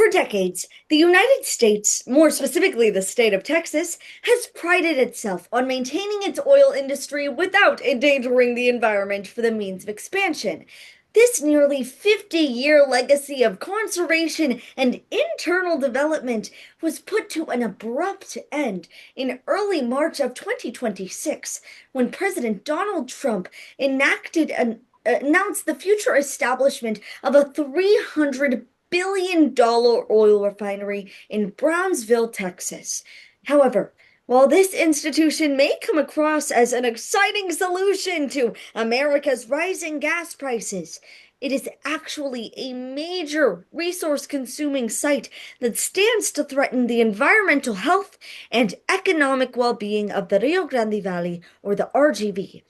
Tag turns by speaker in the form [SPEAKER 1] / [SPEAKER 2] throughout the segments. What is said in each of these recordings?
[SPEAKER 1] For decades, the United States, more specifically the state of Texas, has prided itself on maintaining its oil industry without endangering the environment for the means of expansion. This nearly 50-year legacy of conservation and internal development was put to an abrupt end in early March of 2026 when President Donald Trump announced the future establishment of a $300 billion oil refinery in Brownsville, Texas. However, while this institution may come across as an exciting solution to America's rising gas prices, it is actually a major resource consuming site that stands to threaten the environmental health and economic well being of the Rio Grande Valley, or the RGV.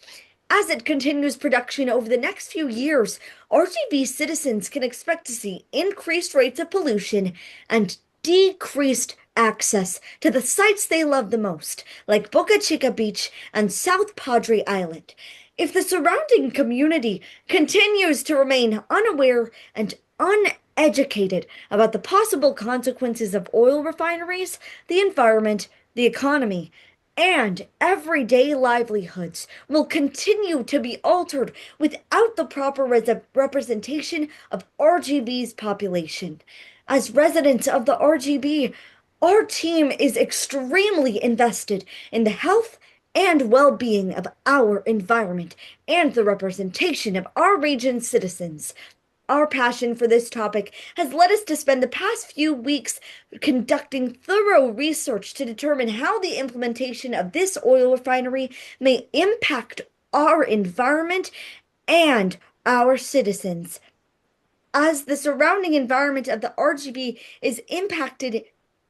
[SPEAKER 1] As it continues production over the next few years, RGV citizens can expect to see increased rates of pollution and decreased access to the sites they love the most, like Boca Chica Beach and South Padre Island. If the surrounding community continues to remain unaware and uneducated about the possible consequences of oil refineries, the environment, the economy, and everyday livelihoods will continue to be altered without the proper representation of RGB's population. As residents of the RGB, our team is extremely invested in the health and well being of our environment and the representation of our region's citizens. Our passion for this topic has led us to spend the past few weeks conducting thorough research to determine how the implementation of this oil refinery may impact our environment and our citizens. As the surrounding environment of the RGB is impacted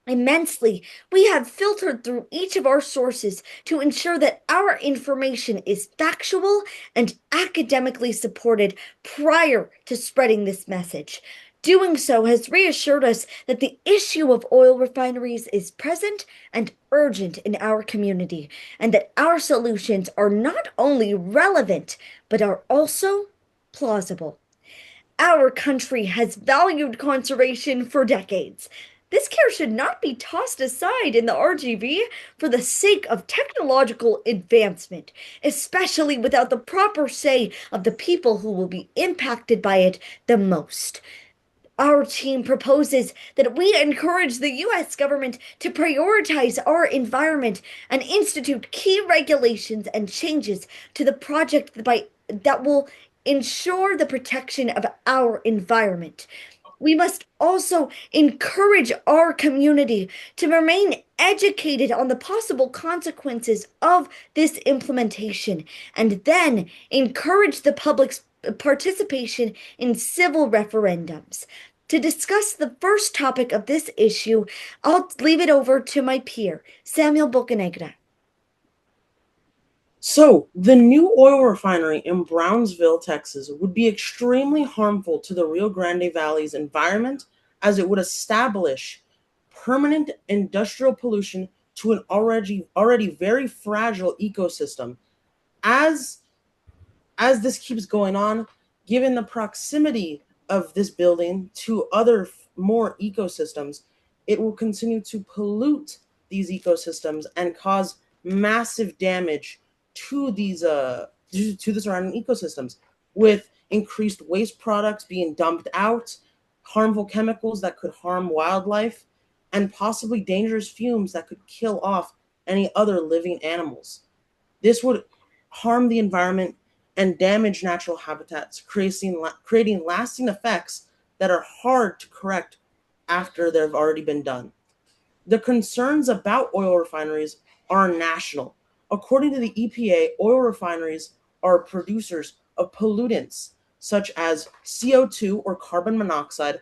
[SPEAKER 1] immensely, we have filtered through each of our sources to ensure that our information is factual and academically supported prior to spreading this message. Doing so has reassured us that the issue of oil refineries is present and urgent in our community, and that our solutions are not only relevant, but are also plausible. Our country has valued conservation for decades. This care should not be tossed aside in the RGV for the sake of technological advancement, especially without the proper say of the people who will be impacted by it the most. Our team proposes that we encourage the U.S. government to prioritize our environment and institute key regulations and changes to the project that will ensure the protection of our environment. We must also encourage our community to remain educated on the possible consequences of this implementation, and then encourage the public's participation in civil referendums. To discuss the first topic of this issue, I'll leave it over to my peer, Samuel Bocanegra.
[SPEAKER 2] So, the new oil refinery in Brownsville, Texas, would be extremely harmful to the Rio Grande Valley's environment, as it would establish permanent industrial pollution to an already very fragile ecosystem. As as this keeps going on, given the proximity of this building to other more ecosystems, it will continue to pollute these ecosystems and cause massive damage to the surrounding ecosystems, with increased waste products being dumped out, harmful chemicals that could harm wildlife, and possibly dangerous fumes that could kill off any other living animals. This would harm the environment and damage natural habitats, creating lasting effects that are hard to correct after they've already been done. The concerns about oil refineries are national. According to the EPA, oil refineries are producers of pollutants such as CO2 or carbon monoxide,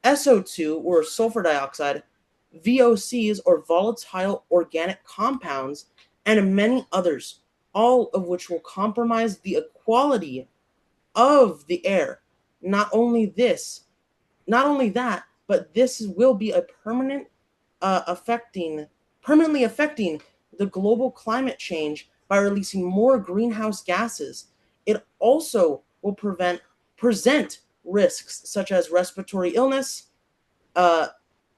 [SPEAKER 2] SO2 or sulfur dioxide, VOCs or volatile organic compounds, and many others, all of which will compromise the quality of the air. Not only this, not only that, but this will be a permanently affecting the global climate change by releasing more greenhouse gases. It also will present risks such as respiratory illness,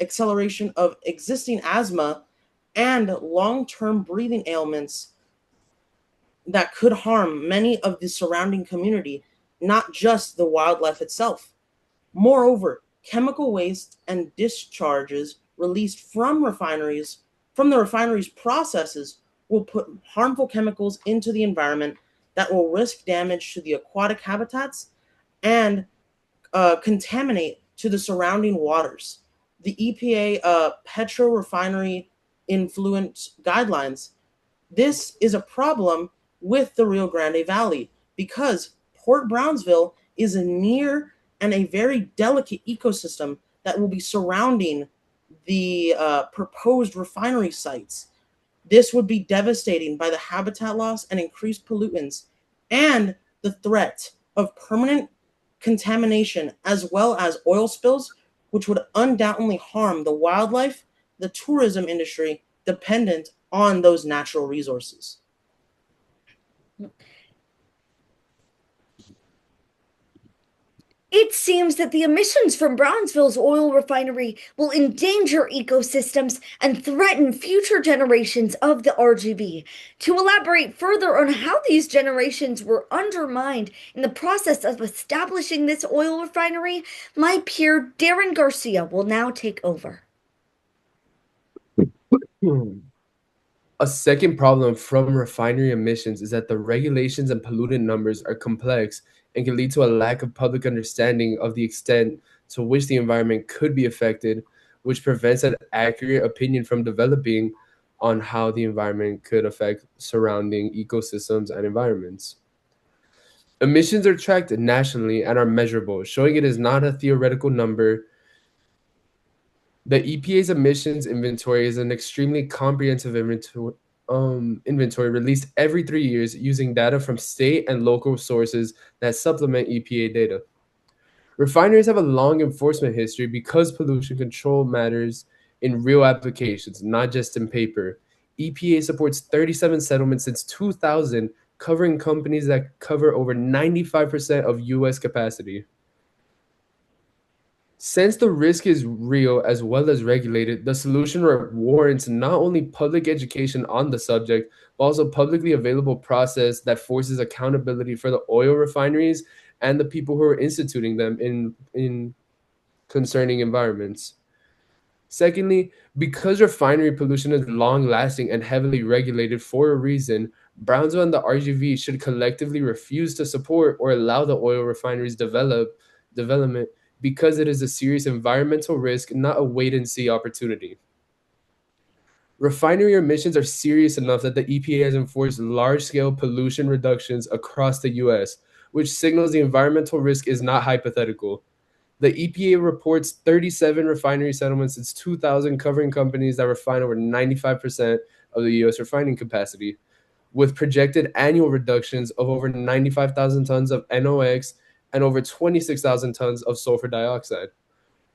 [SPEAKER 2] acceleration of existing asthma and long-term breathing ailments that could harm many of the surrounding community, not just the wildlife itself. Moreover, chemical waste and discharges released from the refineries processes will put harmful chemicals into the environment that will risk damage to the aquatic habitats and contaminate to the surrounding waters. The EPA petro refinery influence guidelines. This is a problem with the Rio Grande Valley because Port Brownsville is a near and a very delicate ecosystem that will be surrounding the proposed refinery sites. This would be devastating by the habitat loss and increased pollutants and the threat of permanent contamination as well as oil spills, which would undoubtedly harm the wildlife, the tourism industry dependent on those natural resources.
[SPEAKER 1] It seems that the emissions from Brownsville's oil refinery will endanger ecosystems and threaten future generations of the RGV. To elaborate further on how these generations were undermined in the process of establishing this oil refinery, my peer Darren Garcia will now take over.
[SPEAKER 3] A second problem from refinery emissions is that the regulations and pollutant numbers are complex and can lead to a lack of public understanding of the extent to which the environment could be affected, which prevents an accurate opinion from developing on how the environment could affect surrounding ecosystems and environments. Emissions are tracked nationally and are measurable, showing it is not a theoretical number. The EPA's emissions inventory is an extremely comprehensive inventory released every 3 years using data from state and local sources that supplement EPA data. Refineries have a long enforcement history because pollution control matters in real applications, not just in paper. EPA supports 37 settlements since 2000, covering companies that cover over 95% of US capacity. Since the risk is real as well as regulated, the solution warrants not only public education on the subject, but also publicly available process that forces accountability for the oil refineries and the people who are instituting them in concerning environments. Secondly, because refinery pollution is long lasting and heavily regulated for a reason, Brownsville and the RGV should collectively refuse to support or allow the oil refineries development because it is a serious environmental risk, not a wait and see opportunity. Refinery emissions are serious enough that the EPA has enforced large scale pollution reductions across the US, which signals the environmental risk is not hypothetical. The EPA reports 37 refinery settlements since 2000, covering companies that refine over 95% of the US refining capacity, with projected annual reductions of over 95,000 tons of NOx and over 26,000 tons of sulfur dioxide.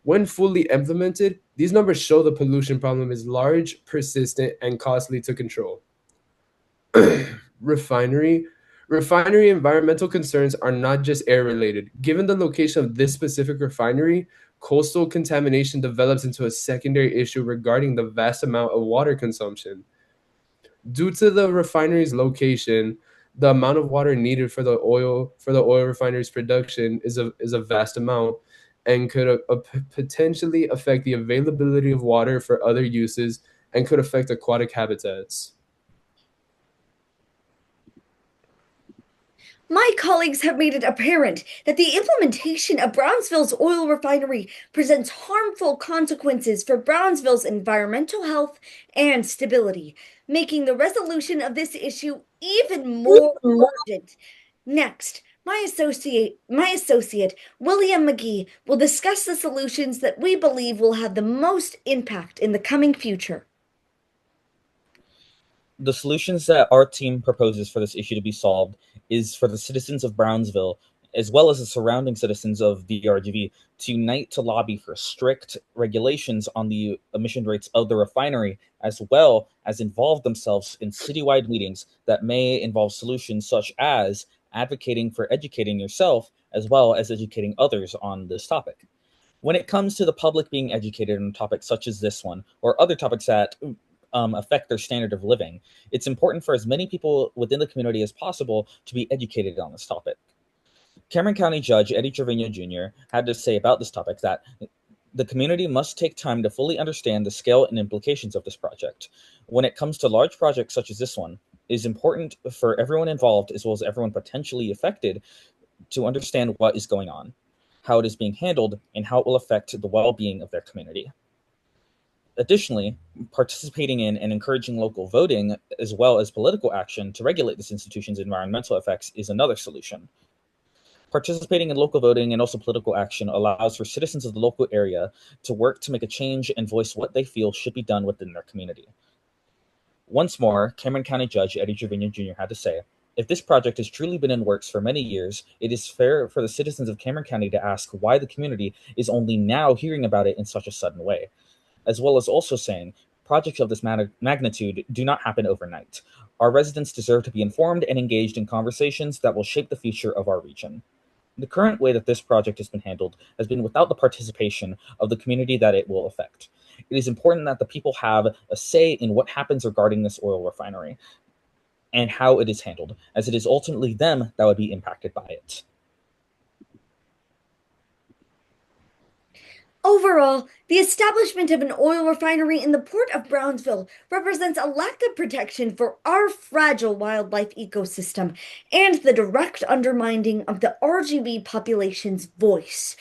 [SPEAKER 3] When fully implemented, these numbers show the pollution problem is large, persistent, and costly to control. Refinery Refinery environmental concerns are not just air related. Given the location of this specific refinery, coastal contamination develops into a secondary issue regarding the vast amount of water consumption. Due to the refinery's location, the amount of water needed for the oil refinery's production is a vast amount and could potentially affect the availability of water for other uses and could affect aquatic habitats.
[SPEAKER 1] My colleagues have made it apparent that the implementation of Brownsville's oil refinery presents harmful consequences for Brownsville's environmental health and stability, making the resolution of this issue even more urgent. Next, my associate William Mcghee will discuss the solutions that we believe will have the most impact in the coming future.
[SPEAKER 4] The solutions that our team proposes for this issue to be solved is for the citizens of Brownsville, as well as the surrounding citizens of the RGV, to unite to lobby for strict regulations on the emission rates of the refinery, as well as involve themselves in citywide meetings that may involve solutions such as advocating for educating yourself, as well as educating others on this topic. When it comes to the public being educated on topics such as this one, or other topics that affect their standard of living, it's important for as many people within the community as possible to be educated on this topic. Cameron County Judge Eddie Trevino Jr. had to say about this topic that the community must take time to fully understand the scale and implications of this project. When it comes to large projects such as this one, it is important for everyone involved, as well as everyone potentially affected, to understand what is going on, how it is being handled, and how it will affect the well-being of their community. Additionally, participating in and encouraging local voting, as well as political action to regulate this institution's environmental effects, is another solution. Participating in local voting and also political action allows for citizens of the local area to work to make a change and voice what they feel should be done within their community. Once more, Cameron County Judge Eddie Trevino Jr. had to say, if this project has truly been in works for many years, it is fair for the citizens of Cameron County to ask why the community is only now hearing about it in such a sudden way, as well as also saying, projects of this magnitude do not happen overnight. Our residents deserve to be informed and engaged in conversations that will shape the future of our region. The current way that this project has been handled has been without the participation of the community that it will affect. It is important that the people have a say in what happens regarding this oil refinery and how it is handled, as it is ultimately them that would be impacted by it.
[SPEAKER 1] Overall, the establishment of an oil refinery in the port of Brownsville represents a lack of protection for our fragile wildlife ecosystem and the direct undermining of the RGB population's voice.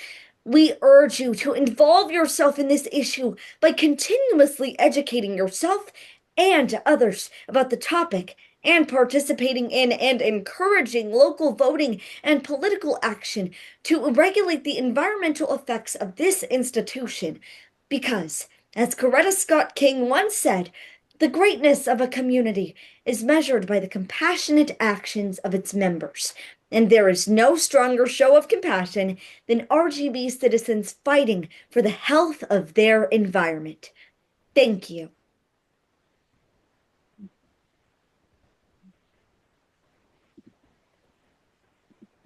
[SPEAKER 1] We urge you to involve yourself in this issue by continuously educating yourself and others about the topic and participating in and encouraging local voting and political action to regulate the environmental effects of this institution. Because, as Coretta Scott King once said, the greatness of a community is measured by the compassionate actions of its members. And there is no stronger show of compassion than RGB citizens fighting for the health of their environment. Thank you.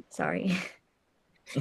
[SPEAKER 1] Sorry.